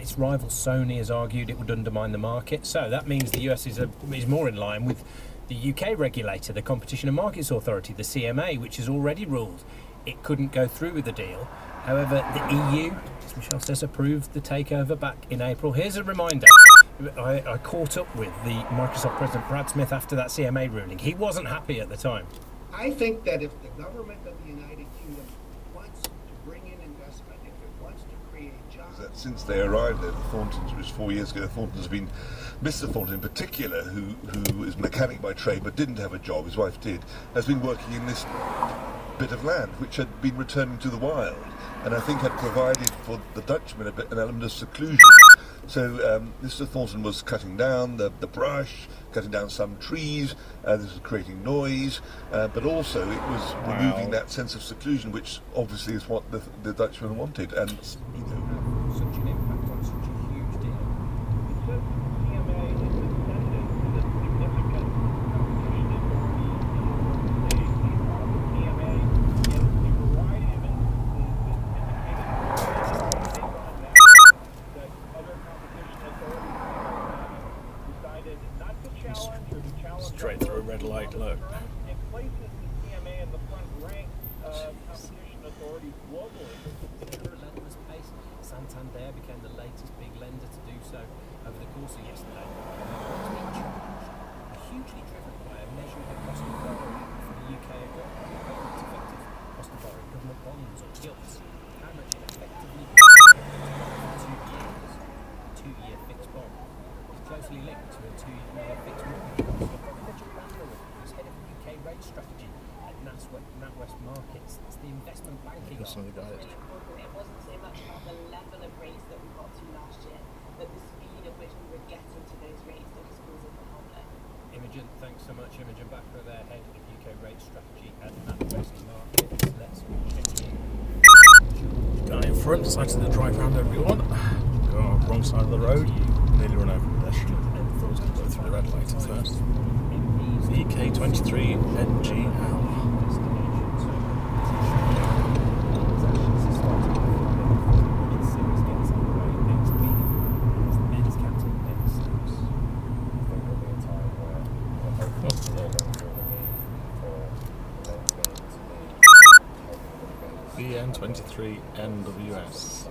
its rival Sony has argued it would undermine the market. So that means the US is more in line with the UK regulator, the Competition and Markets Authority, the CMA, which has already ruled it couldn't go through with the deal. However, the EU, as Michelle says, approved the takeover back in April. Here's a reminder. I caught up with the Microsoft president, Brad Smith, after that CMA ruling. He wasn't happy at the time. I think that if the government of the United Kingdom wants to bring in investment, if it wants to create jobs... That since they arrived there, the Thorntons, it was 4 years ago, the Thorntons have been, Mr. Thornton in particular, who is a mechanic by trade but didn't have a job, his wife did, has been working in this bit of land which had been returning to the wild, and I think had provided for the Dutchmen an element of seclusion. So Mr. Thornton was cutting down the brush, cutting down some trees, this was creating noise, but also it was removing that sense of seclusion, which obviously is what the Dutchmen wanted. And you know, Such an impact on such a huge deal. Straight through a red light, look. It places the CMA in the front rank of competition authorities globally. Relentless pace. Santander became the latest big lender to do so over the course of yesterday. It's been charged, hugely driven by a measure of the cost of borrowing for the UK effective cost of borrowing government bonds or gilts. How much it effectively costs for 2 years. A 2-year fixed bond is closely linked to a 2-year fixed mortgage cost. Who's head of UK rate strategy at NatWest Markets. It's the investment banking. That's the guy. It wasn't so much about the level of rates that we got to last year, but the speed at which we were getting to those rates that was causing the problem. Imogen, thanks so much. Imogen Backer, their head of UK rate strategy at NatWest Markets. Let's check in. Guy in front decided to drive around everyone. Go on the wrong side of the road. Nearly run over a pedestrian. Thought was going to go through the red light at first. EK23NGL. BN23NWS.